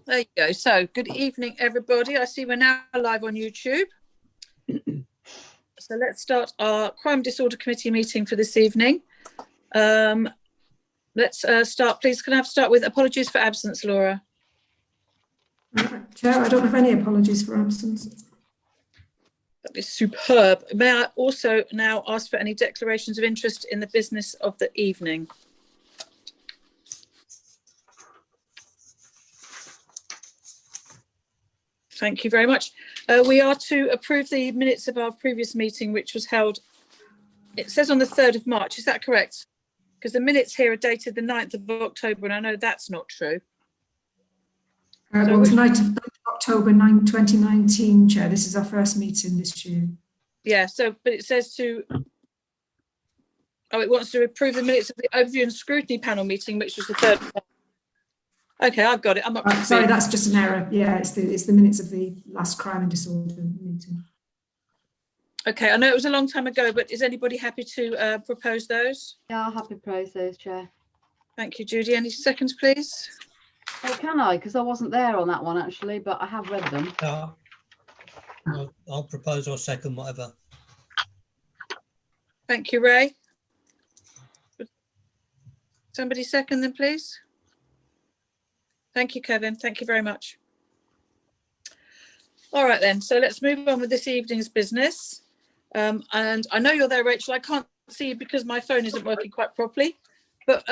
There you go. So, good evening, everybody. I see we're now live on YouTube. So let's start our Crime Disorder Committee meeting for this evening. Let's start, please. Can I start with apologies for absence, Laura? Chair, I don't have any apologies for absence. That is superb. May I also now ask for any declarations of interest in the business of the evening? Thank you very much. We are to approve the minutes of our previous meeting, which was held, it says on the 3rd of March. Is that correct? Because the minutes here are dated the 9th of October, and I know that's not true. So it was 9th of October 2019, Chair. This is our first meeting this year. Yeah, so, but it says to, it wants to approve the minutes of the Overview and Scrutiny panel meeting, which was the 3rd of March. Okay, I've got it. I'm up. Sorry, that's just an error. Yeah, it's the minutes of the last Crime and Disorder meeting. Okay, I know it was a long time ago, but is anybody happy to propose those? Yeah, I'll happily propose those, Chair. Thank you, Judy. Any seconds, please? Oh, can I? Because I wasn't there on that one, actually, but I have read them. I'll propose or second, whatever. Thank you, Ray. Somebody second them, please. Thank you, Kevin. Thank you very much. All right, then. So let's move on with this evening's business. And I know you're there, Rachel. I can't see you because my phone isn't working quite properly. But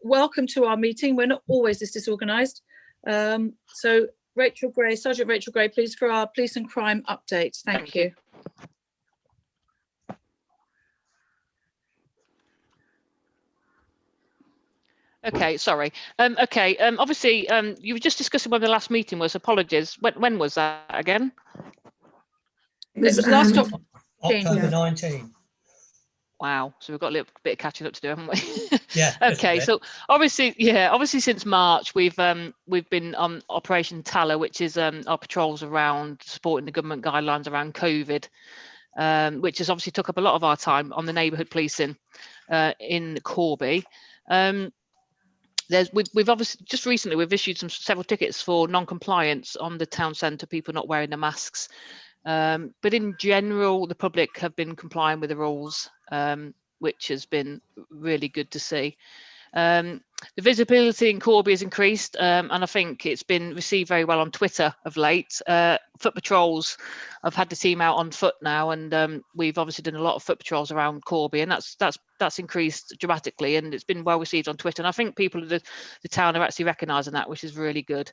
welcome to our meeting. We're not always this disorganised. So Rachel Gray, Sergeant Rachel Gray, please, for our police and crime update. Thank you. Okay, sorry. Obviously, you were just discussing when the last meeting was. Apologies. When was that again? It was last October 19. Wow. So we've got a little bit of catching up to do, haven't we? Yeah. Okay. So obviously since March, we've been on Operation Taller, which is our patrols around supporting the government guidelines around COVID, which has obviously took up a lot of our time on the neighbourhood policing in Corby. We've obviously just recently we've issued several tickets for non-compliance on the town centre, people not wearing their masks. But in general, the public have been complying with the rules, which has been really good to see. The visibility in Corby has increased, and I think it's been received very well on Twitter of late. Foot patrols, I've had the team out on foot now, and we've obviously done a lot of foot patrols around Corby, and that's increased dramatically, and it's been well received on Twitter. And I think people of the town are actually recognising that, which is really good.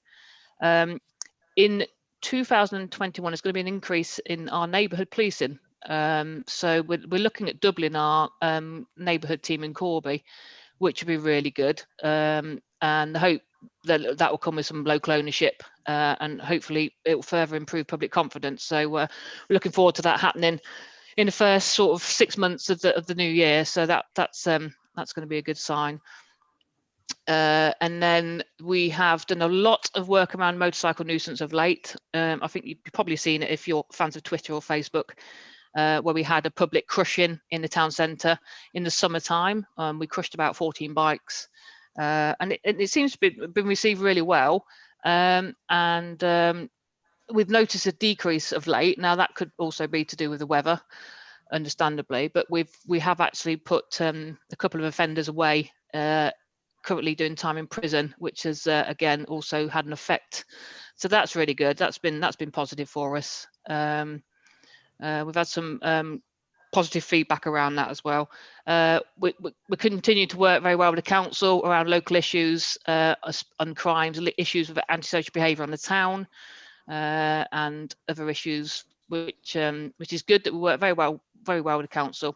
In 2021, there's going to be an increase in our neighbourhood policing. So we're looking at doubling our neighbourhood team in Corby, which would be really good. And the hope that will come with some local ownership, and hopefully it will further improve public confidence. So we're looking forward to that happening in the first sort of 6 months of the new year. So that's going to be a good sign. And then we have done a lot of work around motorcycle nuisance of late. I think you've probably seen it if you're fans of Twitter or Facebook, where we had a public crushing in the town centre in the summertime. We crushed about 14 bikes, and it seems to be been received really well. We've noticed a decrease of late. Now that could also be to do with the weather, understandably, but we have actually put a couple of offenders away, currently doing time in prison, which has again also had an effect. So that's really good. That's been positive for us. We've had some positive feedback around that as well. We continue to work very well with the council around local issues on crimes, issues with antisocial behaviour on the town, and other issues, which is good that we work very well with the council.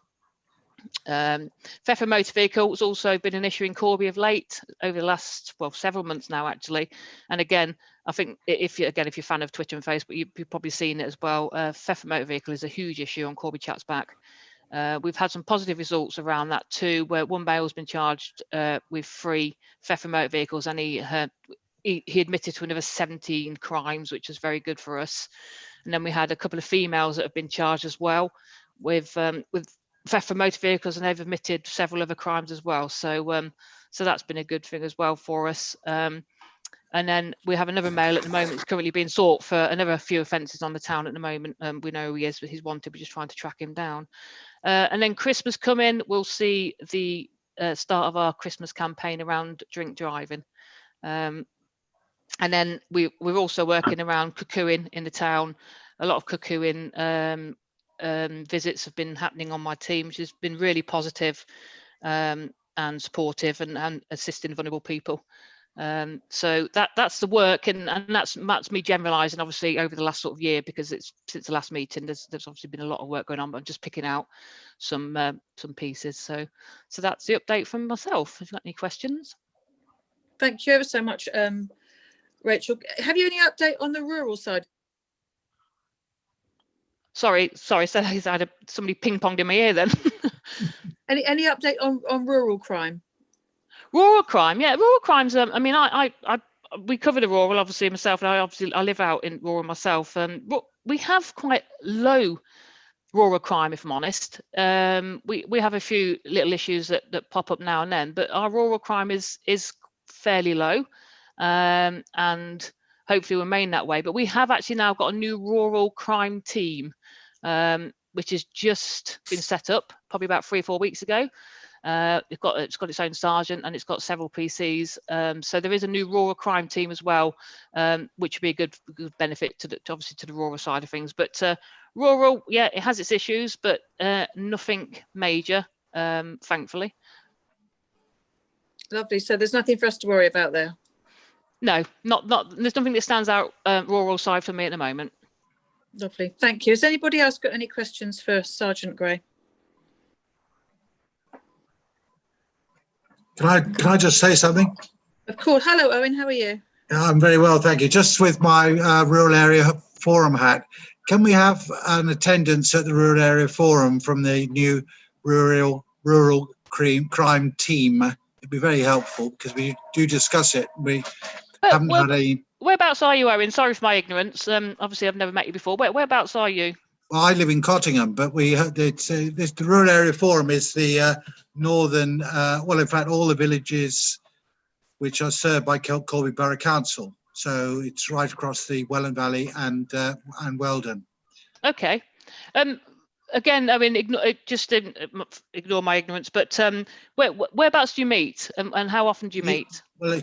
Theft of motor vehicle has also been an issue in Corby of late, over the last several months now actually. And again, I think if you're a fan of Twitter and Facebook, you've probably seen it as well. Theft of motor vehicle is a huge issue on Corby Chats Back. We've had some positive results around that too, where one bail has been charged with 3 theft of motor vehicles, and he admitted to another 17 crimes, which is very good for us. And then we had a couple of females that have been charged as well with theft from motor vehicles, and they've admitted several other crimes as well. So that's been a good thing as well for us. And then we have another male at the moment who's currently being sought for another few offences on the town at the moment. We know who he is, but he's wanted. We're just trying to track him down. And then Christmas coming, we'll see the start of our Christmas campaign around drink driving. And then we're also working around cuckooing in the town. A lot of cuckooing visits have been happening on my team, which has been really positive and supportive and assisting vulnerable people. So that's the work, and that's me generalising obviously over the last sort of year, because it's since the last meeting there's obviously been a lot of work going on, but I'm just picking out some pieces. So that's the update from myself. If you've got any questions. Thank you ever so much, Rachel. Have you any update on the rural side? Sorry, so I had somebody ping-ponged in my ear then. Any update on rural crime? Rural crime, yeah, rural crimes. I mean, we cover the rural, obviously myself, and I live out in rural myself. We have quite low rural crime, if I'm honest. We have a few little issues that pop up now and then, but our rural crime is fairly low, and hopefully remain that way. But we have actually now got a new rural crime team, which has just been set up probably about 3 or 4 weeks ago. It's got its own sergeant, and it's got several PCs. So there is a new rural crime team as well, which would be a good benefit to obviously to the rural side of things. But rural, yeah, it has its issues, but nothing major, thankfully. Lovely. So there's nothing for us to worry about there. No, not there's nothing that stands out rural side for me at the moment. Lovely. Thank you. Has anybody else got any questions for Sergeant Gray? Can I just say something? Of course. Hello, Owen. How are you? I'm very well, thank you. Just with my rural area forum hat, can we have an attendance at the rural area forum from the new rural crime team? It'd be very helpful, because we do discuss it. We haven't had any. Whereabouts are you, Owen? Sorry for my ignorance. Obviously, I've never met you before. Whereabouts are you? Well, I live in Cottingham, but the rural area forum is the northern, well, in fact, all the villages which are served by Colby Borough Council. So it's right across the Welland Valley and Weldon. Okay. Again, I mean, ignore my ignorance, but whereabouts do you meet, and how often do you meet? Well,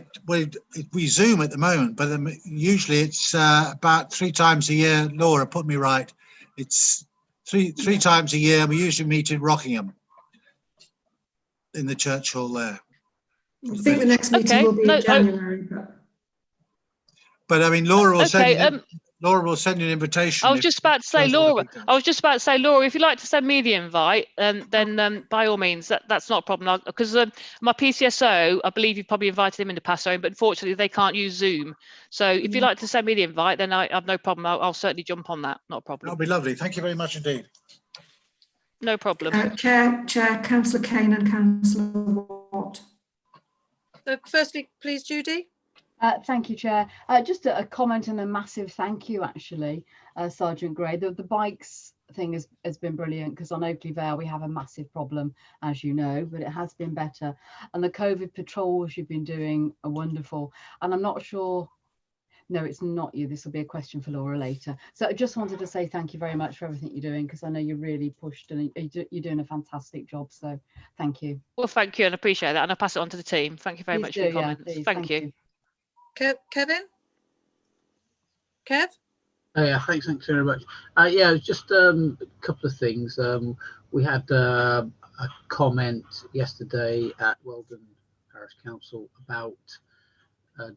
we Zoom at the moment, but usually it's about 3 times a year. Laura, put me right. It's three times a year. We usually meet in Rockingham, in the church hall there. I think the next meeting will be in January. But I mean, Laura will send you an invitation. I was just about to say, Laura, if you'd like to send me the invite, then by all means, that's not a problem. Because my PCSO, I believe you've probably invited him in the past, but unfortunately they can't use Zoom. So if you'd like to send me the invite, then I have no problem. I'll certainly jump on that. Not a problem. That'll be lovely. Thank you very much indeed. No problem. Chair, Councillor Kane and Councillor Watt. So firstly, please, Judy. Thank you, Chair. Just a comment and a massive thank you, actually, Sergeant Gray. The bikes thing has been brilliant, because on Oakley Vale we have a massive problem, as you know, but it has been better. And the COVID patrols you've been doing are wonderful. And I'm not sure, no, it's not you. This will be a question for Laura later. So I just wanted to say thank you very much for everything you're doing, because I know you're really pushed and you're doing a fantastic job. So thank you. Well, thank you, and I appreciate that. And I'll pass it on to the team. Thank you very much for your comments. Yeah, thank you. Kevin? Kev? Yeah, thanks very much. Yeah, just a couple of things. We had a comment yesterday at Weldon Parish Council about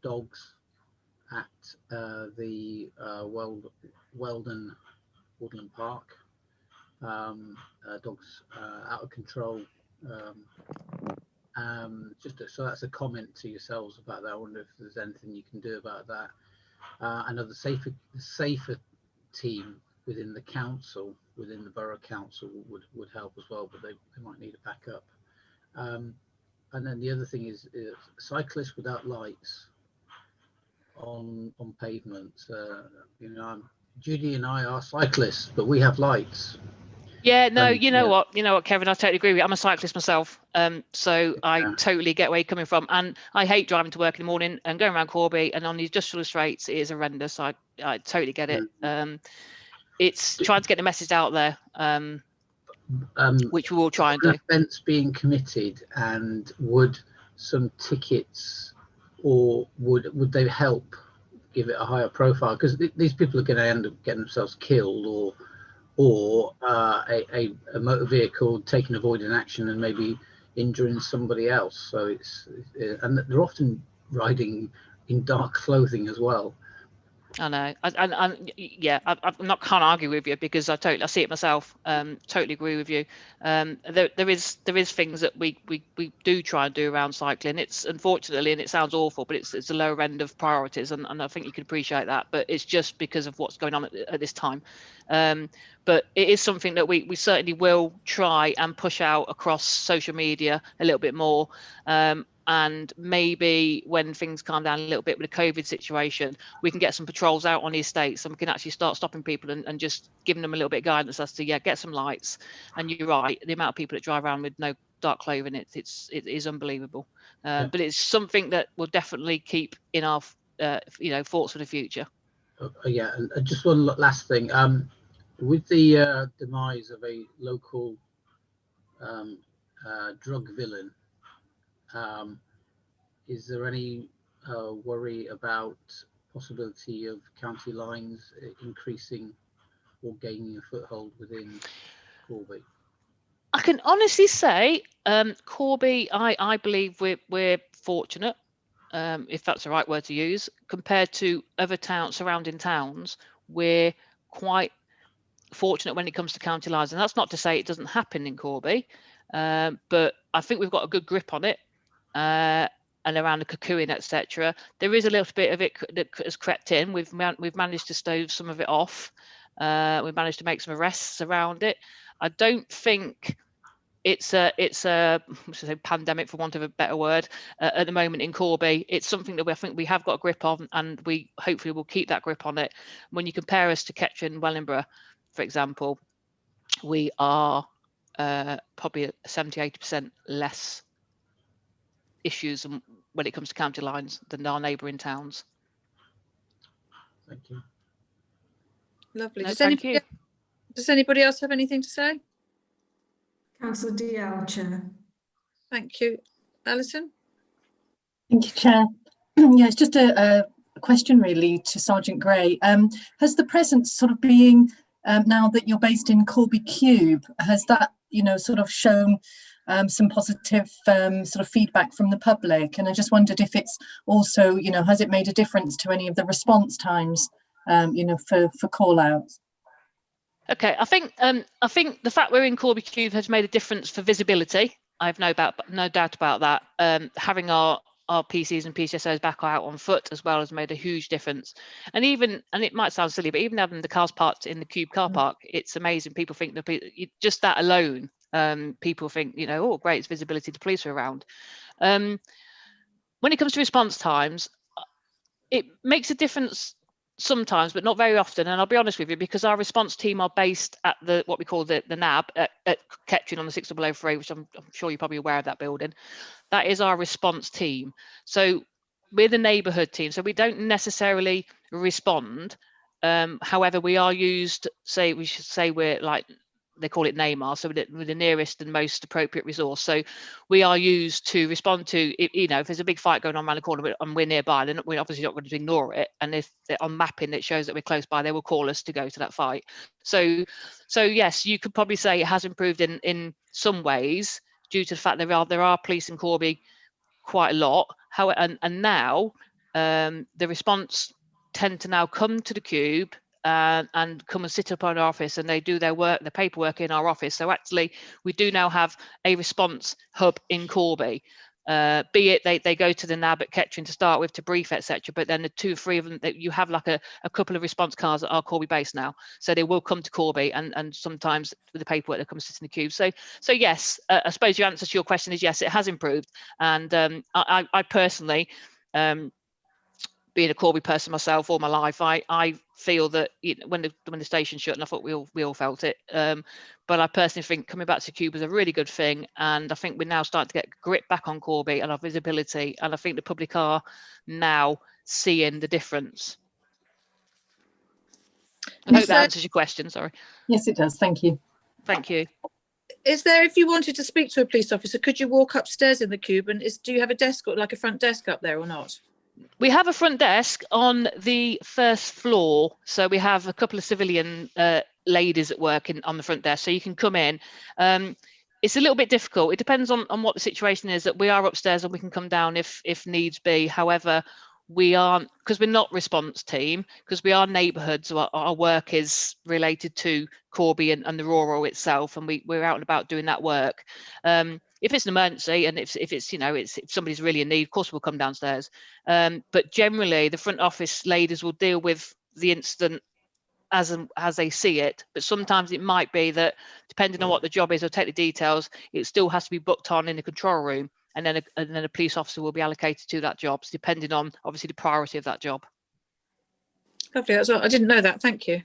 dogs at the Weldon Woodland Park. Dogs out of control. So that's a comment to yourselves about that. I wonder if there's anything you can do about that. I know the safer team within the council, within the borough council, would help as well, but they might need a backup. And then the other thing is cyclists without lights on pavements. You know, Judy and I are cyclists, but we have lights. Yeah, no, And, you know what, Kevin, I totally agree with you. I'm a cyclist myself, so I totally get where you're coming from, and I hate driving to work in the morning and going around Corby and on the industrial straits. It is horrendous. I totally get it. It's trying to get the message out there, which we will try and do. Events being committed, and would some tickets, or would they help give it a higher profile? Because these people are going to end up getting themselves killed, or a motor vehicle taking avoiding action and maybe injuring somebody else. So and they're often riding in dark clothing as well. I know, yeah, I'm not, can't argue with you, because I see it myself. Totally agree with you. There is things that we do try and do around cycling. It's unfortunately, and it sounds awful, but it's a lower end of priorities, and I think you can appreciate that. But it's just because of what's going on at this time. But it is something that we certainly will try and push out across social media a little bit more. And maybe when things calm down a little bit with the COVID situation, we can get some patrols out on the estates, and we can actually start stopping people and just giving them a little bit of guidance as to, get some lights. And you're right, the amount of people that drive around with no dark clothing, it is unbelievable. But it's something that will definitely keep in our thoughts for the future. Yeah, and just one last thing. With the demise of a local drug villain, is there any worry about possibility of county lines increasing or gaining a foothold within Corby? I can honestly say, Corby, I believe we're fortunate, if that's the right word to use, compared to other surrounding towns. We're quite fortunate when it comes to county lines, and that's not to say it doesn't happen in Corby, but I think we've got a good grip on it. And around the cocooing, etc. There is a little bit of it that has crept in. We've managed to stave some of it off. We've managed to make some arrests around it. I don't think it's a pandemic, for want of a better word, at the moment in Corby. It's something that I think we have got a grip on, and we hopefully will keep that grip on it. When you compare us to Kettering and Wellingborough, for example, we are probably 70-80% less issues when it comes to county lines than our neighbouring towns. Thank you. Lovely. No, Does anybody else have anything to say? Councillor DL, Chair. Thank you. Alison? Thank you, Chair. Yeah, it's just a question really to Sergeant Gray. Has the presence sort of being, now that you're based in Corby Cube, has that, sort of shown some positive sort of feedback from the public? And I just wondered if it's also, has it made a difference to any of the response times, for call outs? Okay, I think the fact we're in Corby Cube has made a difference for visibility. I have no doubt about that. Having our PCs and PCSOs back out on foot as well has made a huge difference. And it might sound silly, but even having the cars parked in the Cube car park, it's amazing. People think that just that alone, people think, oh great, it's visibility, the police are around. When it comes to response times, it makes a difference sometimes, but not very often. And I'll be honest with you, because our response team are based at what we call the NAB at Kettering on the 6th of below 3, which I'm sure you're probably aware of that building. That is our response team. So we're the neighbourhood team. So we don't necessarily respond. However, we are used, we should say we're like, they call it NAMAR, so we're the nearest and most appropriate resource. So we are used to respond to, if there's a big fight going on around the corner and we're nearby, then we're obviously not going to ignore it. And if they're on mapping that shows that we're close by, they will call us to go to that fight. So yes, you could probably say it has improved in some ways due to the fact there are police in Corby quite a lot. However, and now the response tend to now come to the Cube and come and sit up on our office, and they do their paperwork in our office. So actually we do now have a response hub in Corby, be it they go to the NAB at Kettering to start with to brief, etc. But then the 2 or 3 of them, that you have like a couple of response cars that are Corby based now, so they will come to Corby, and sometimes with the paperwork they come sit in the Cube. So yes, I suppose your answer to your question is yes, it has improved. And I personally being a Corby person myself all my life, I feel that when the station shut, and I thought we all felt it, but I personally think coming back to Cube is a really good thing, and I think we're now starting to get grip back on Corby and our visibility, and I think the public are now seeing the difference. I hope that answers your question. Sorry. Yes, it does. Thank you. Thank you. Is there, if you wanted to speak to a police officer, could you walk upstairs in the Cube, and do you have a desk, or like a front desk up there, or not? We have a front desk on the first floor, so we have a couple of civilian ladies at work on the front desk, so you can come in. It's a little bit difficult. It depends on what the situation is, that we are upstairs and we can come down if needs be. However, we aren't, because we're not response team, because we are neighbourhoods, so our work is related to Corby and the rural itself, and we're out and about doing that work. If it's an emergency, and if it's if somebody's really in need, of course we'll come downstairs. But generally, the front office ladies will deal with the incident as they see it. But sometimes it might be that, depending on what the job is, or take the details, it still has to be booked on in the control room, and then a police officer will be allocated to that job, depending on obviously the priority of that job. Lovely. That's all. I didn't know that. Thank you.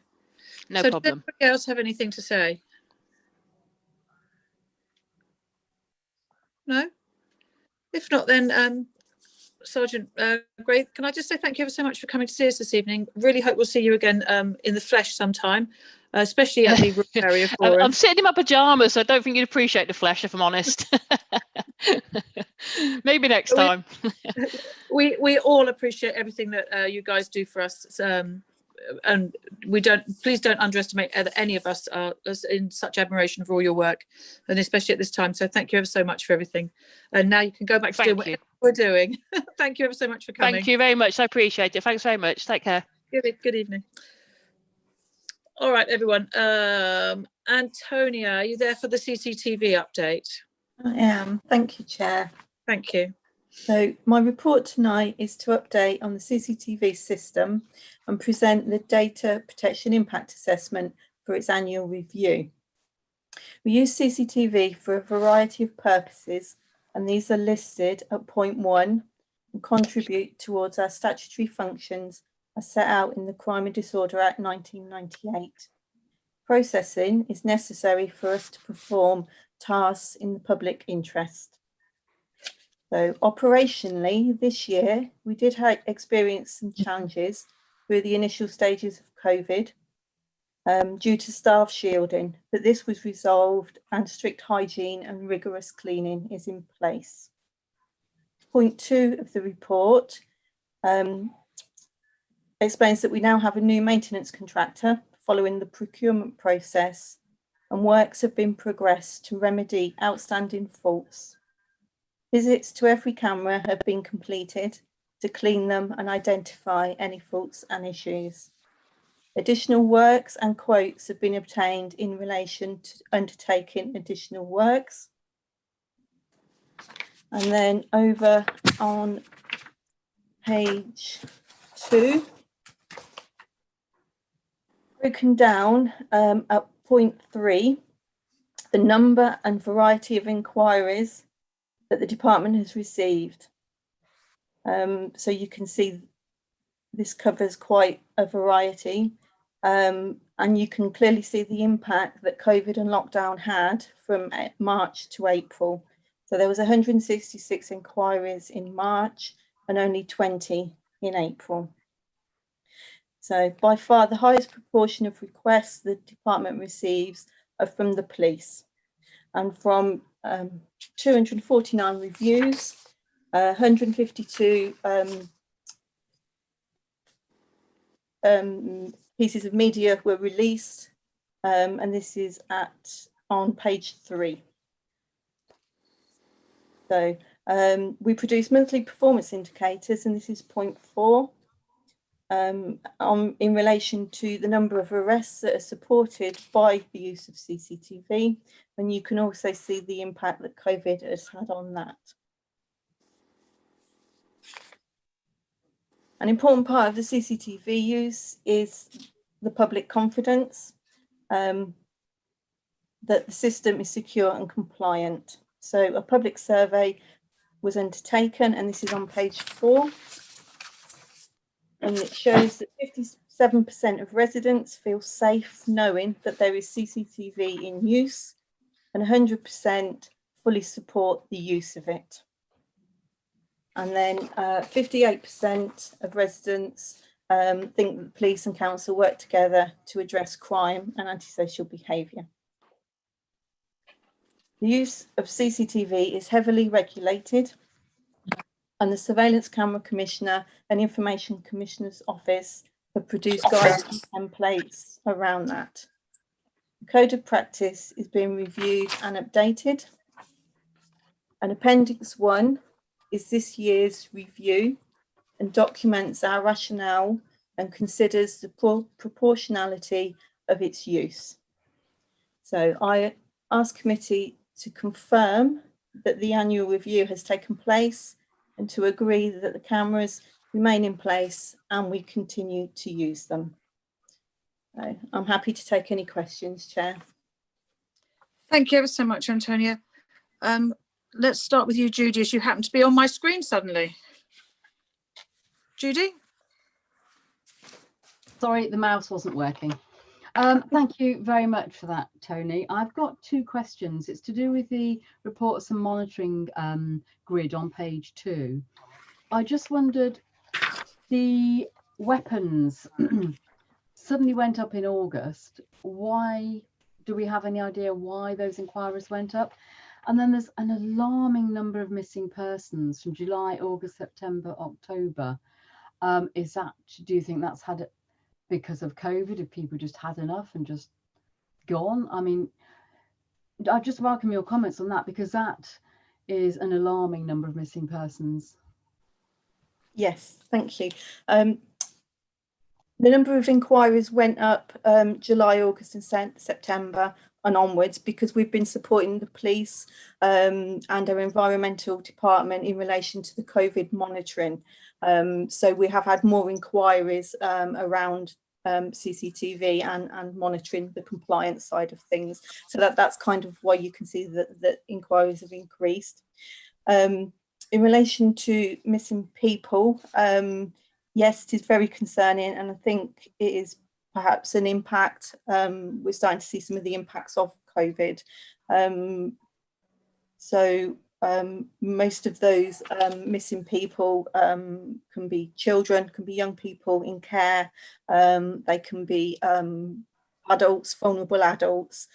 No So problem. does anybody else have anything to say? No? If not, then Sergeant Gray, can I just say thank you ever so much for coming to see us this evening. Really hope we'll see you again in the flesh sometime, especially at the rural area forum. I'm sitting in my pajamas, so I don't think you'd appreciate the flesh, if I'm honest. Maybe next time. we all appreciate everything that you guys do for us, and please don't underestimate any of us are in such admiration for all your work, and especially at this time. So thank you ever so much for everything, and now you can go back to doing whatever we're doing. Thank you ever so much for coming. Thank you very much. I appreciate it. Thanks very much. Take care. Good evening. All right, everyone. Antonia, are you there for the CCTV update? I am. Thank you, Chair. Thank you. So my report tonight is to update on the CCTV system and present the Data Protection Impact Assessment for its annual review. We use CCTV for a variety of purposes, and these are listed at point 1 and contribute towards our statutory functions as set out in the Crime and Disorder Act 1998. Processing is necessary for us to perform tasks in the public interest. So operationally, this year, we did experience some challenges through the initial stages of COVID due to staff shielding, but this was resolved and strict hygiene and rigorous cleaning is in place. Point 2 of the report explains that we now have a new maintenance contractor following the procurement process, and works have been progressed to remedy outstanding faults. Visits to every camera have been completed to clean them and identify any faults and issues. Additional works and quotes have been obtained in relation to undertaking additional works. And then over on page 2, broken down at point 3, the number and variety of inquiries that the department has received. So you can see this covers quite a variety, and you can clearly see the impact that COVID and lockdown had from March to April. So there was 166 inquiries in March and only 20 in April. So by far the highest proportion of requests the department receives are from the police, and from 249 reviews, 152 pieces of media were released, and this is on page 3. So we produce monthly performance indicators, and this is point 4. In relation to the number of arrests that are supported by the use of CCTV, and you can also see the impact that COVID has had on that. An important part of the CCTV use is the public confidence that the system is secure and compliant. So a public survey was undertaken, and this is on page 4. and it shows that 57% of residents feel safe knowing that there is CCTV in use, and 100% fully support the use of it. And then 58% of residents think that the police and council work together to address crime and antisocial behaviour. The use of CCTV is heavily regulated, and the Surveillance Camera Commissioner and Information Commissioner's Office have produced guidance templates around that. The Code of Practice is being reviewed and updated. And Appendix 1 is this year's review and documents our rationale and considers the proportionality of its use. So I ask committee to confirm that the annual review has taken place and to agree that the cameras remain in place and we continue to use them. So I'm happy to take any questions, Chair. Thank you ever so much, Antonia. Let's start with you, Judy, as you happen to be on my screen suddenly. Judy? Sorry, the mouse wasn't working. Thank you very much for that, Tony. I've got two questions. It's to do with the reports and monitoring grid on page 2. I just wondered, the weapons suddenly went up in August. Why? Do we have any idea why those inquiries went up? And then there's an alarming number of missing persons from July, August, September, October. Is that, do you think that's had because of COVID? Have people just had enough and just gone? I mean, I just welcome your comments on that, because that is an alarming number of missing persons. Yes, thank you. The number of inquiries went up July, August and September and onwards because we've been supporting the police and our environmental department in relation to the COVID monitoring. So we have had more inquiries around CCTV and monitoring the compliance side of things. So that's kind of why you can see that inquiries have increased. In relation to missing people, yes, it is very concerning, and I think it is perhaps an impact. We're starting to see some of the impacts of COVID. Most of those missing people can be children, can be young people in care, they can be adults, vulnerable adults.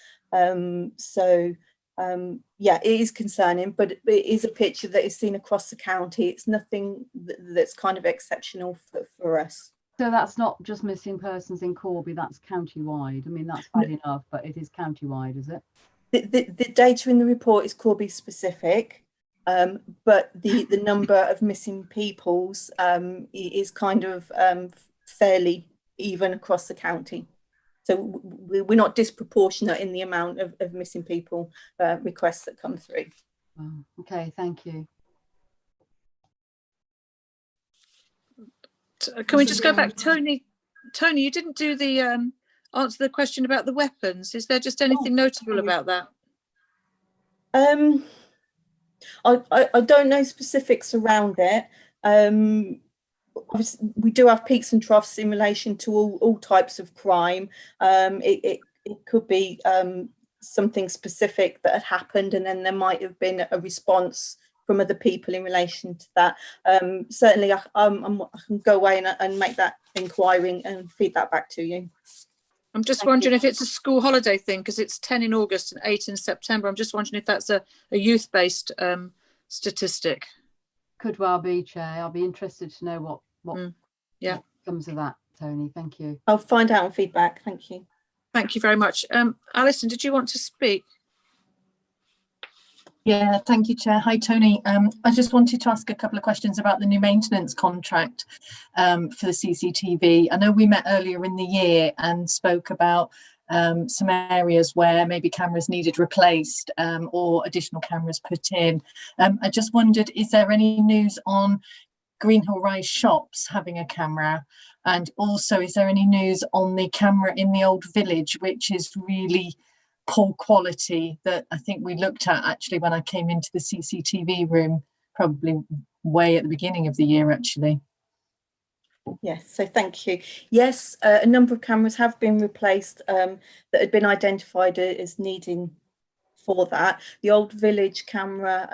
Yeah, it is concerning, but it is a picture that is seen across the county. It's nothing that's kind of exceptional for us. So that's not just missing persons in Corby, that's county-wide. I mean, that's bad enough, but it is county-wide, is it? The data in the report is Corby specific, but the number of missing peoples is kind of fairly even across the county. So we're not disproportionate in the amount of missing people requests that come through. Oh, okay, thank you. Can we just go back, Tony? Tony, you didn't do the answer the question about the weapons. Is there just anything notable about that? I don't know specifics around it. Obviously, we do have peaks and troughs in relation to all types of crime. It could be something specific that had happened, and then there might have been a response from other people in relation to that. Certainly, I can go away and make that inquiry and feed that back to you. I'm just wondering if it's a school holiday thing, because it's 10 in August and 8 in September. I'm just wondering if that's a youth-based statistic. Could well be, Chair. I'll be interested to know what comes of that, Tony. Thank you. I'll find out and feedback. Thank you. Thank you very much. Alison, did you want to speak? Yeah, thank you, Chair. Hi, Tony. I just wanted to ask a couple of questions about the new maintenance contract for the CCTV. I know we met earlier in the year and spoke about some areas where maybe cameras needed replaced or additional cameras put in. I just wondered, is there any news on Greenhill Rise shops having a camera? And also, is there any news on the camera in the old village, which is really poor quality, that I think we looked at actually when I came into the CCTV room, probably way at the beginning of the year, actually? Yes, so thank you. Yes, a number of cameras have been replaced that had been identified as needing for that. The old village camera,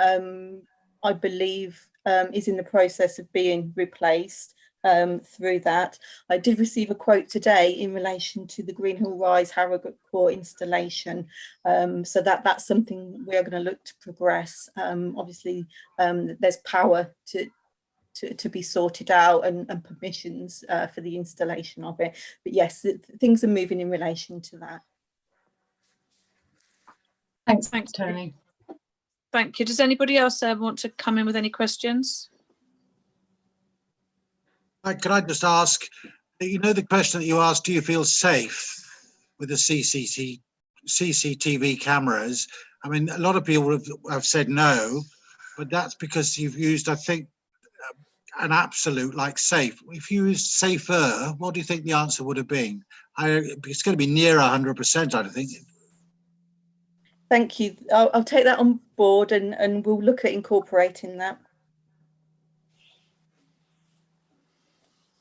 I believe, is in the process of being replaced through that. I did receive a quote today in relation to the Greenhill Rise Harrogate Court installation. So that's something we are going to look to progress. Obviously, there's power to be sorted out and permissions for the installation of it. But yes, things are moving in relation to that. Thanks, Tony. Thank you. Does anybody else want to come in with any questions? Can I just ask, you know, the question that you asked, do you feel safe with the CCTV cameras? I mean, a lot of people have said no, but that's because you've used, I think, an absolute like safe. If you used safer, what do you think the answer would have been? It's going to be near 100%, I think. Thank you. I'll take that on board and we'll look at incorporating that.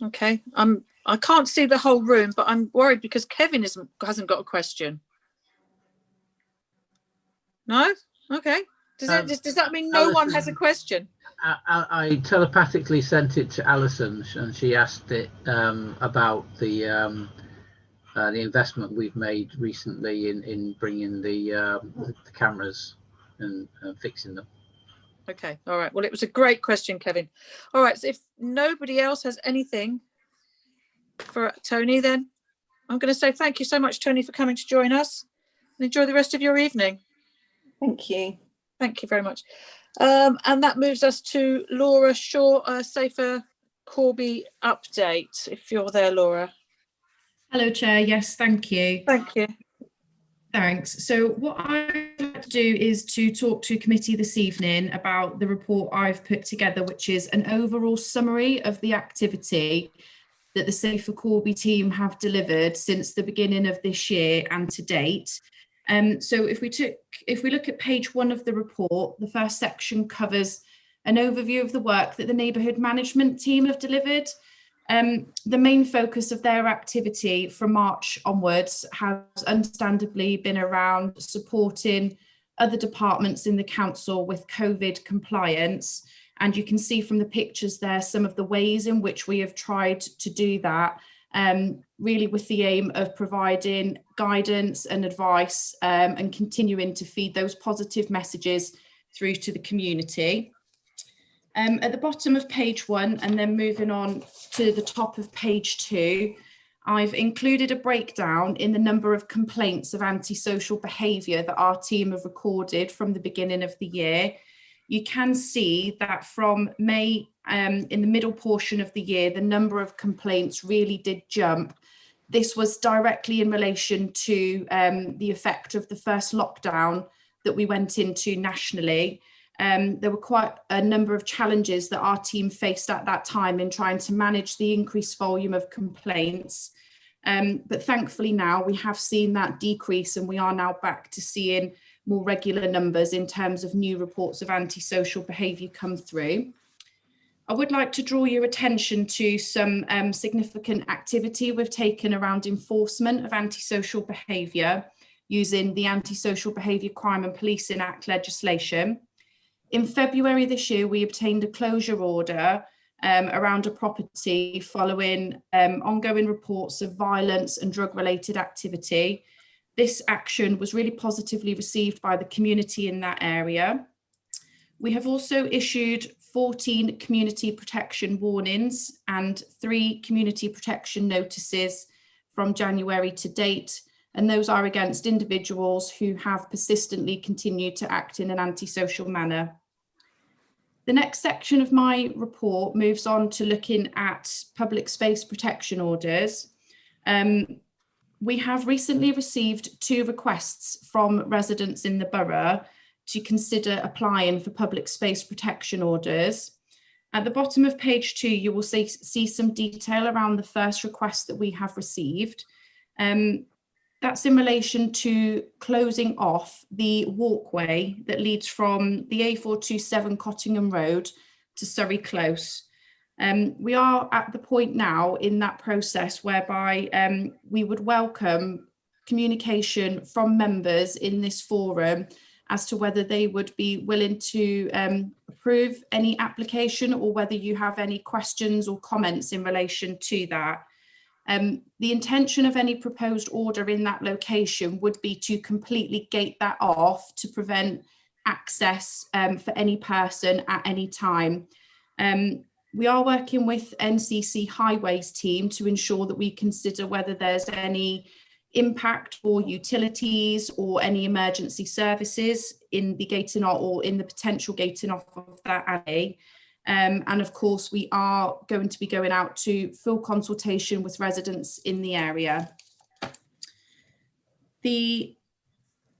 Okay, I can't see the whole room, but I'm worried because Kevin hasn't got a question. No? Okay. Does that mean no one has a question? I telepathically sent it to Alison, and she asked it about the investment we've made recently in bringing the cameras and fixing them. Okay, all right. Well, it was a great question, Kevin. All right, so if nobody else has anything for Tony, then I'm going to say thank you so much, Tony, for coming to join us, and enjoy the rest of your evening. Thank you. Thank you very much. And that moves us to Laura Shaw, Safer Corby update, if you're there, Laura. Hello, Chair. Yes, thank you. Thank you. Thanks. So what I'd like to do is to talk to committee this evening about the report I've put together, which is an overall summary of the activity that the Safer Corby team have delivered since the beginning of this year and to date. So if we look at page 1 of the report, the first section covers an overview of the work that the neighbourhood management team have delivered. The main focus of their activity from March onwards has understandably been around supporting other departments in the council with COVID compliance. And you can see from the pictures there some of the ways in which we have tried to do that, really with the aim of providing guidance and advice and continuing to feed those positive messages through to the community. At the bottom of page 1 and then moving on to the top of page 2, I've included a breakdown in the number of complaints of antisocial behaviour that our team have recorded from the beginning of the year. You can see that from May, in the middle portion of the year, the number of complaints really did jump. This was directly in relation to the effect of the first lockdown that we went into nationally. There were quite a number of challenges that our team faced at that time in trying to manage the increased volume of complaints. But thankfully now we have seen that decrease and we are now back to seeing more regular numbers in terms of new reports of antisocial behaviour come through. I would like to draw your attention to some significant activity we've taken around enforcement of antisocial behaviour using the Antisocial Behaviour Crime and Policing Act legislation. In February this year, we obtained a closure order around a property following ongoing reports of violence and drug-related activity. This action was really positively received by the community in that area. We have also issued 14 community protection warnings and 3 community protection notices from January to date, and those are against individuals who have persistently continued to act in an antisocial manner. The next section of my report moves on to looking at public space protection orders. We have recently received 2 requests from residents in the borough to consider applying for public space protection orders. At the bottom of page 2, you will see some detail around the first request that we have received. That's in relation to closing off the walkway that leads from the A427 Cottingham Road to Surrey Close. We are at the point now in that process whereby we would welcome communication from members in this forum as to whether they would be willing to approve any application or whether you have any questions or comments in relation to that. The intention of any proposed order in that location would be to completely gate that off to prevent access for any person at any time. We are working with NCC Highways team to ensure that we consider whether there's any impact for utilities or any emergency services in the gating off or in the potential gating off of that alley. And of course, we are going to be going out to full consultation with residents in the area. The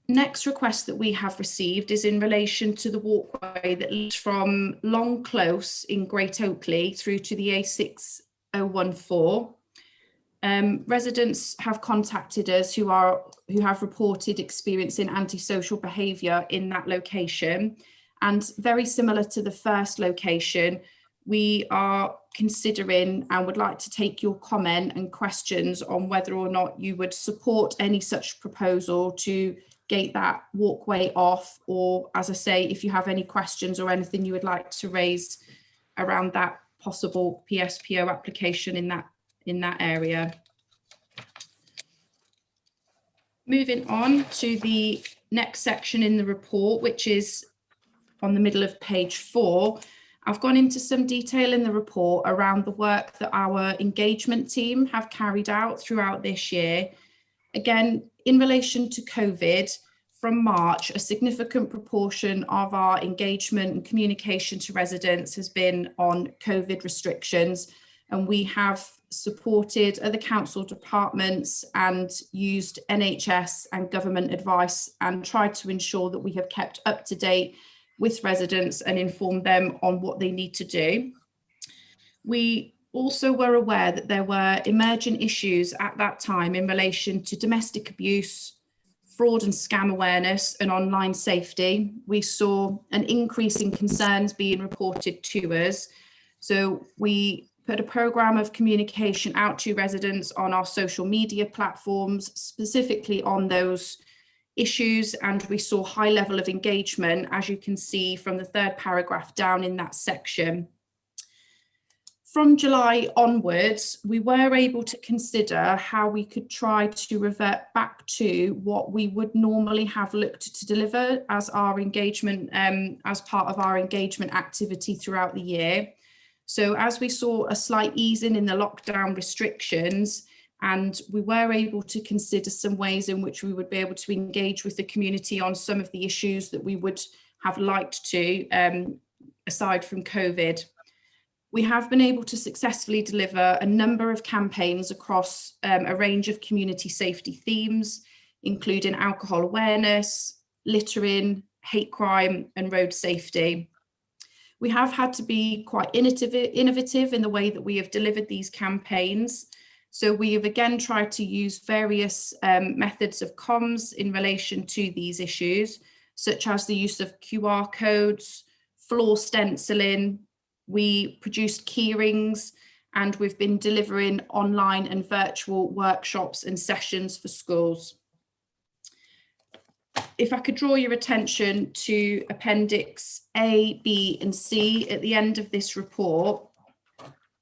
next request that we have received is in relation to the walkway that leads from Long Close in Great Oakley through to the A6014. Residents have contacted us who have reported experiencing antisocial behaviour in that location, and very similar to the first location, we are considering and would like to take your comment and questions on whether or not you would support any such proposal to gate that walkway off, or as I say, if you have any questions or anything you would like to raise around that possible PSPO application in that area. Moving on to the next section in the report, which is on the middle of page 4, I've gone into some detail in the report around the work that our engagement team have carried out throughout this year. Again, in relation to COVID, from March, a significant proportion of our engagement and communication to residents has been on COVID restrictions, and we have supported other council departments and used NHS and government advice and tried to ensure that we have kept up to date with residents and informed them on what they need to do. We also were aware that there were emerging issues at that time in relation to domestic abuse, fraud and scam awareness, and online safety. We saw an increase in concerns being reported to us. So we put a programme of communication out to residents on our social media platforms, specifically on those issues, and we saw high level of engagement, as you can see from the third paragraph down in that section. From July onwards, we were able to consider how we could try to revert back to what we would normally have looked to deliver as our engagement, as part of our engagement activity throughout the year. So as we saw a slight easing in the lockdown restrictions, and we were able to consider some ways in which we would be able to engage with the community on some of the issues that we would have liked to, aside from COVID. We have been able to successfully deliver a number of campaigns across a range of community safety themes, including alcohol awareness, littering, hate crime, and road safety. We have had to be quite innovative in the way that we have delivered these campaigns. So we have again tried to use various methods of comms in relation to these issues, such as the use of QR codes, floor stenciling. We produced key rings, and we've been delivering online and virtual workshops and sessions for schools. If I could draw your attention to Appendix A, B, and C at the end of this report,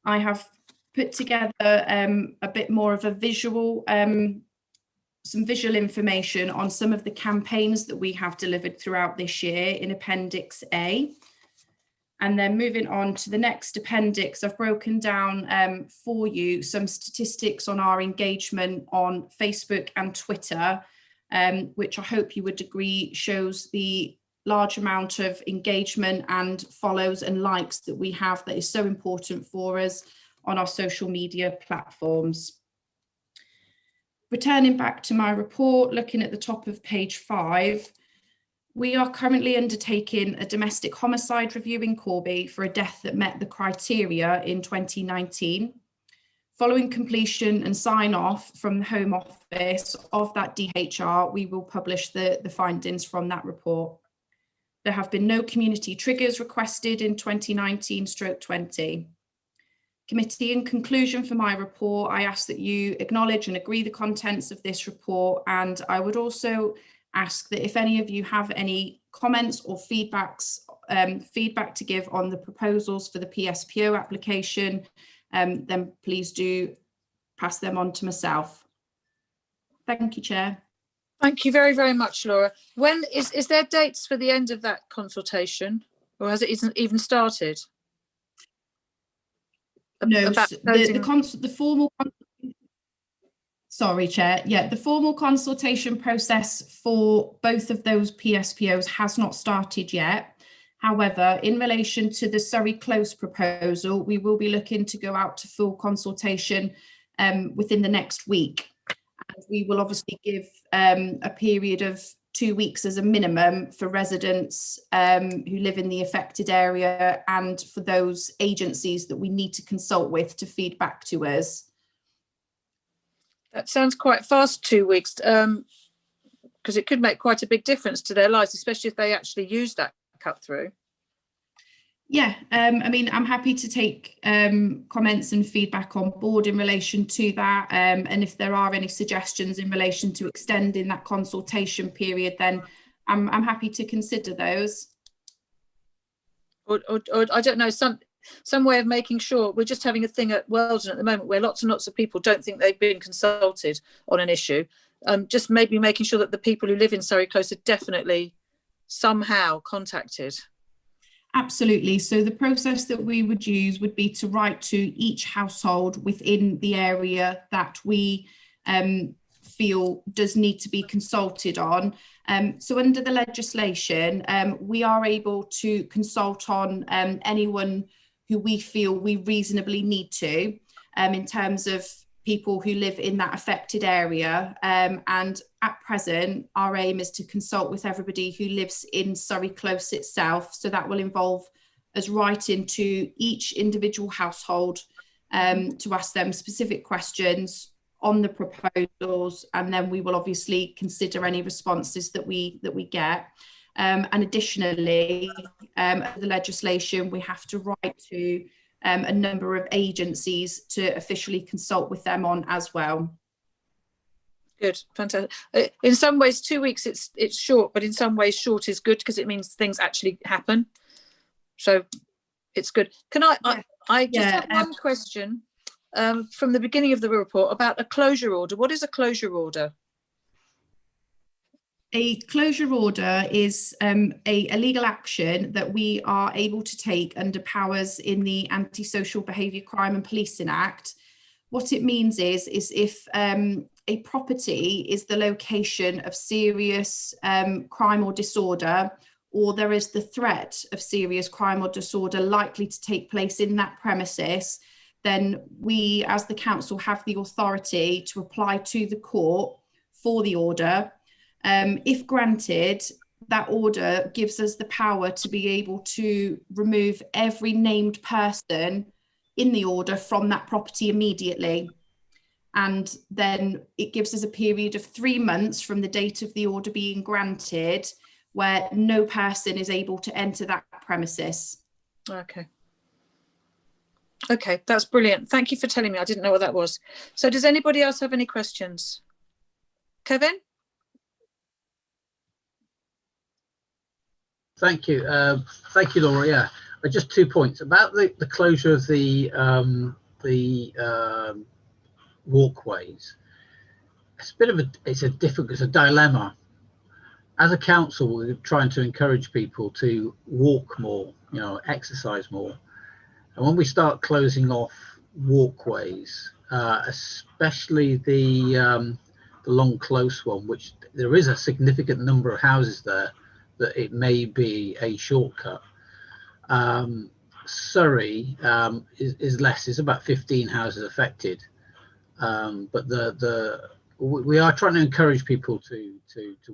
I have put together a bit more of a visual, some visual information on some of the campaigns that we have delivered throughout this year in Appendix A. And then moving on to the next appendix, I've broken down for you some statistics on our engagement on Facebook and Twitter, which I hope you would agree shows the large amount of engagement and follows and likes that we have that is so important for us on our social media platforms. Returning back to my report, looking at the top of page 5, we are currently undertaking a domestic homicide review in Corby for a death that met the criteria in 2019. Following completion and sign off from the Home Office of that DHR, we will publish the findings from that report. There have been no community triggers requested in 2019/20. Committee, in conclusion for my report, I ask that you acknowledge and agree the contents of this report, and I would also ask that if any of you have any comments or feedback to give on the proposals for the PSPO application, then please do pass them on to myself. Thank you, Chair. Thank you very, very much, Laura. When is there dates for the end of that consultation, or has it even started? No, the formal. Sorry, Chair. Yeah, the formal consultation process for both of those PSPOs has not started yet. However, in relation to the Surrey Close proposal, we will be looking to go out to full consultation within the next week. And we will obviously give a period of 2 weeks as a minimum for residents who live in the affected area and for those agencies that we need to consult with to feed back to us. That sounds quite fast, 2 weeks, because it could make quite a big difference to their lives, especially if they actually use that cut through. Yeah, I mean, I'm happy to take comments and feedback on board in relation to that. And if there are any suggestions in relation to extending that consultation period, then I'm happy to consider those. Or I don't know, some way of making sure. We're just having a thing at Weldon at the moment where lots and lots of people don't think they've been consulted on an issue. Just maybe making sure that the people who live in Surrey Close are definitely somehow contacted. Absolutely. So the process that we would use would be to write to each household within the area that we feel does need to be consulted on. So under the legislation, we are able to consult on anyone who we feel we reasonably need to, in terms of people who live in that affected area. And at present, our aim is to consult with everybody who lives in Surrey Close itself. So that will involve us writing to each individual household to ask them specific questions on the proposals, and then we will obviously consider any responses that we get. And additionally, the legislation, we have to write to a number of agencies to officially consult with them on as well. Good, fantastic. In some ways, 2 weeks it's short, but in some ways short is good because it means things actually happen. So it's good. Can I just have one question from the beginning of the report about a closure order. What is a closure order? A closure order is a legal action that we are able to take under powers in the Antisocial Behaviour, Crime and Policing Act. What it means is if a property is the location of serious crime or disorder, or there is the threat of serious crime or disorder likely to take place in that premises, then we as the council have the authority to apply to the court for the order. If granted, that order gives us the power to be able to remove every named person in the order from that property immediately. And then it gives us a period of 3 months from the date of the order being granted where no person is able to enter that premises. Okay. Okay, that's brilliant. Thank you for telling me. I didn't know what that was. So does anybody else have any questions? Kevin? Thank you. Thank you, Laura. Yeah, just 2 points about the closure of the walkways. It's a dilemma. As a council, we're trying to encourage people to walk more, exercise more. And when we start closing off walkways, especially the long close one, which there is a significant number of houses there, that it may be a shortcut. Surrey is less, it's about 15 houses affected. But we are trying to encourage people to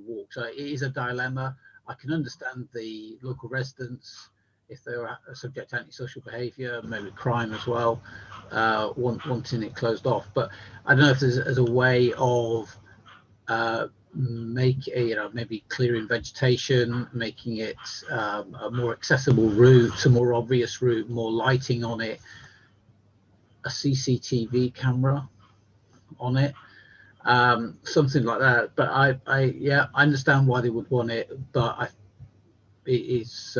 walk. So it is a dilemma. I can understand the local residents, if they are subject to antisocial behaviour, maybe crime as well, wanting it closed off. But I don't know if there's a way of maybe clearing vegetation, making it a more accessible route, a more obvious route, more lighting on it, a CCTV camera on it, something like that. But I understand why they would want it, but it is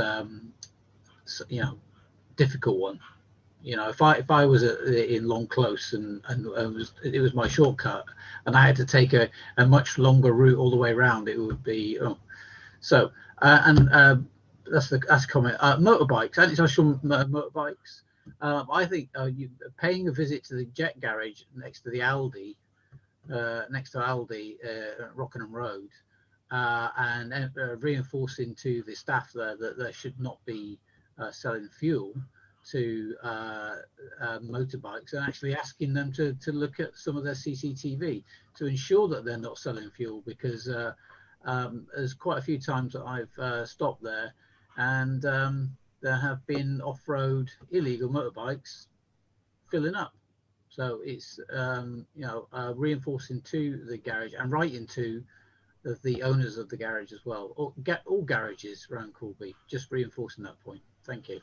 difficult one. If I was in Long Close and it was my shortcut and I had to take a much longer route all the way around, it would be so. That's a comment. Motorbikes, antisocial motorbikes. I think paying a visit to the Jet Garage next to Aldi, Rockingham Road, and reinforcing to the staff there that there should not be selling fuel to motorbikes, and actually asking them to look at some of their CCTV to ensure that they're not selling fuel, because there's quite a few times that I've stopped there, and there have been off-road illegal motorbikes filling up. So it's reinforcing to the garage and writing to the owners of the garage as well, or all garages around Corby, just reinforcing that point. Thank you.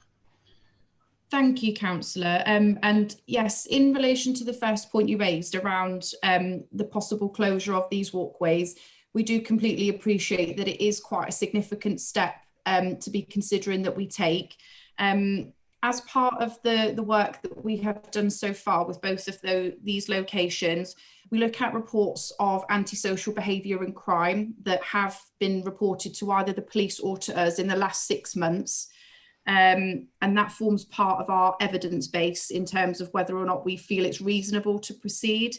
Thank you, Councillor. And yes, in relation to the first point you raised around the possible closure of these walkways, we do completely appreciate that it is quite a significant step to be considering that we take. As part of the work that we have done so far with both of these locations, we look at reports of antisocial behaviour and crime that have been reported to either the police or to us in the last 6 months. And that forms part of our evidence base in terms of whether or not we feel it's reasonable to proceed.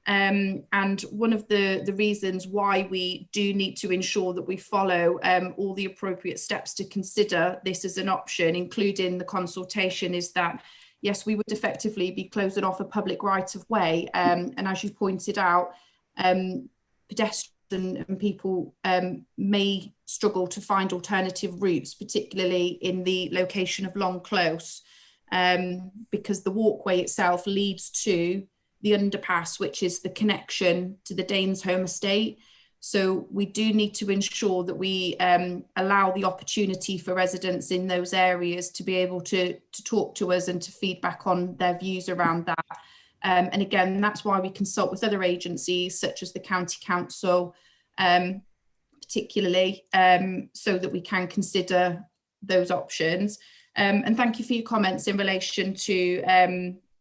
And one of the reasons why we do need to ensure that we follow all the appropriate steps to consider this as an option, including the consultation, is that, yes, we would effectively be closing off a public right of way. And as you pointed out, pedestrians and people may struggle to find alternative routes, particularly in the location of Long Close, because the walkway itself leads to the underpass, which is the connection to the Danesholme estate. So we do need to ensure that we allow the opportunity for residents in those areas to be able to talk to us and to feedback on their views around that. And again, that's why we consult with other agencies such as the County Council, particularly, so that we can consider those options. And thank you for your comments in relation to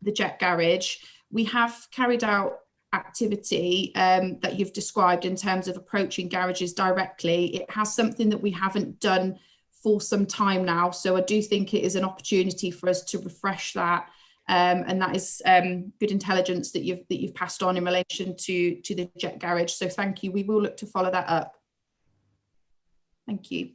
the Jet Garage. We have carried out activity that you've described in terms of approaching garages directly. It has something that we haven't done for some time now, so I do think it is an opportunity for us to refresh that. And that is good intelligence that you've passed on in relation to the Jet Garage. So thank you. We will look to follow that up. Thank you.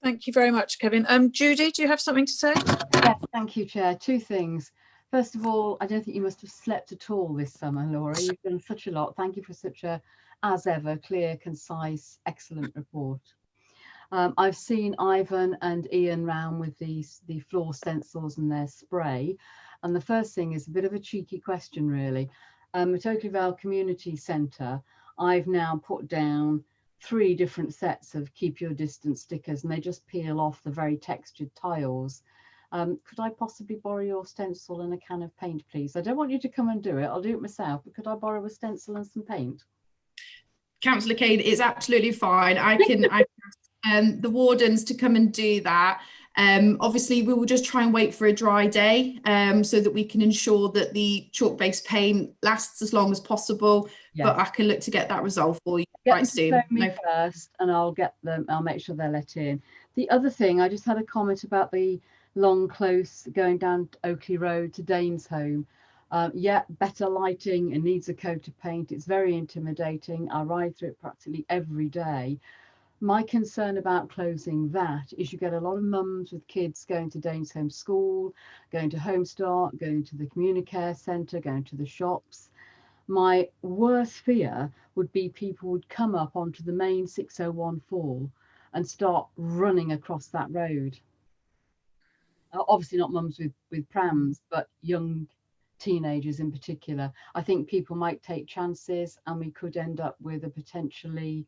Thank you very much, Kevin. Judy, do you have something to say? Yes, thank you, Chair. Two things. First of all, I don't think you must have slept at all this summer, Laura. You've done such a lot. Thank you for such a, as ever, clear, concise, excellent report. I've seen Ivan and Ian round with the floor stencils and their spray. And the first thing is a bit of a cheeky question, really. At Oakley Vale Community Centre, I've now put down 3 different sets of keep your distance stickers, and they just peel off the very textured tiles. Could I possibly borrow your stencil and a can of paint, please? I don't want you to come and do it. I'll do it myself, but could I borrow a stencil and some paint? Councillor Kane, it's absolutely fine. I can ask the wardens to come and do that. Obviously, we will just try and wait for a dry day so that we can ensure that the chalk-based paint lasts as long as possible. Yes. But I can look to get that resolved for you quite soon. Me first, and I'll get them. I'll make sure they're let in. The other thing, I just had a comment about the Long Close going down Oakley Road to Danesholme. Yeah, better lighting. It needs a coat of paint. It's very intimidating. I ride through it practically every day. My concern about closing that is you get a lot of mums with kids going to Danesholme School, going to Home Start, going to the community care centre, going to the shops. My worst fear would be people would come up onto the main 6014 and start running across that road. Obviously not mums with prams, but young teenagers in particular. I think people might take chances, and we could end up with a potentially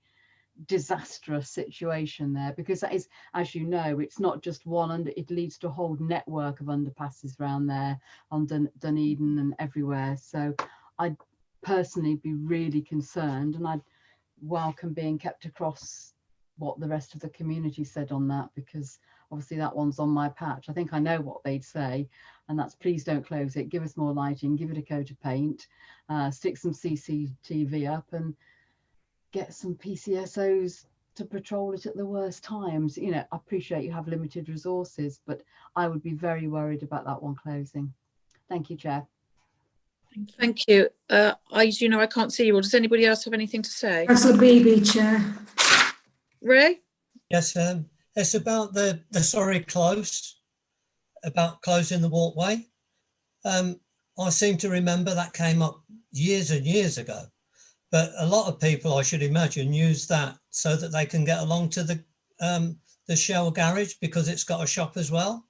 disastrous situation there, because that is, as you know, it's not just one it leads to a whole network of underpasses around there on Dunedin and everywhere. So I'd personally be really concerned, and I'd welcome being kept across what the rest of the community said on that, because obviously that one's on my patch. I think I know what they'd say, and that's please don't close it, give us more lighting, give it a coat of paint, stick some CCTV up and get some PCSOs to patrol it at the worst times. You know, I appreciate you have limited resources, but I would be very worried about that one closing. Thank you, Chair. Thank you. As you know, I can't see you all. Does anybody else have anything to say? Councillor Beebe, Chair. Ray? Yes, it's about the sorry close, about closing the walkway. I seem to remember that came up years and years ago, but a lot of people, I should imagine, use that so that they can get along to the Shell garage, because it's got a shop as well,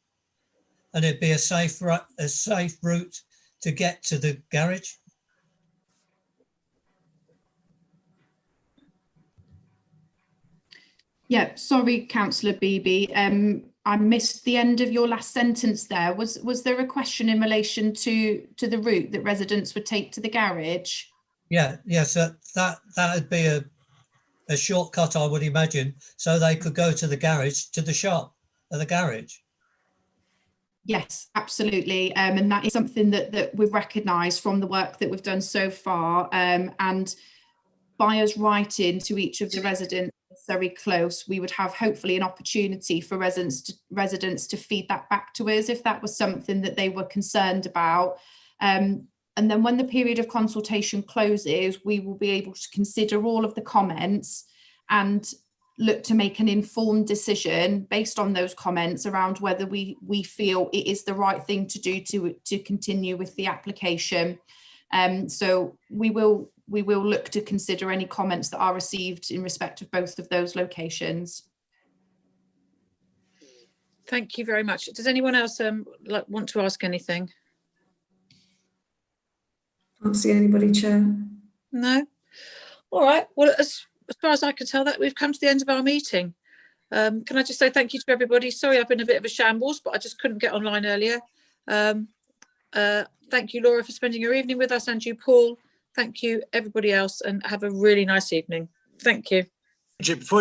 and it'd be a safe route to get to the garage. Yeah, sorry, Councillor Beebe. I missed the end of your last sentence there. Was there a question in relation to the route that residents would take to the garage? Yeah, yes, that'd be a shortcut, I would imagine, so they could go to the garage, to the shop at the garage. Yes, absolutely. And that is something that we've recognised from the work that we've done so far. And by us writing to each of the residents very close, we would have hopefully an opportunity for residents to feed that back to us if that was something that they were concerned about. And then when the period of consultation closes, we will be able to consider all of the comments and look to make an informed decision based on those comments around whether we feel it is the right thing to do to continue with the application. So we will look to consider any comments that are received in respect of both of those locations. Thank you very much. Does anyone else want to ask anything? Can't see anybody, Chair. No? All right. Well, as far as I can tell, that we've come to the end of our meeting. Can I just say thank you to everybody? Sorry, I've been a bit of a shambles, but I just couldn't get online earlier. Thank you, Laura, for spending your evening with us, and you, Paul. Thank you, everybody else, and have a really nice evening. Thank you. Before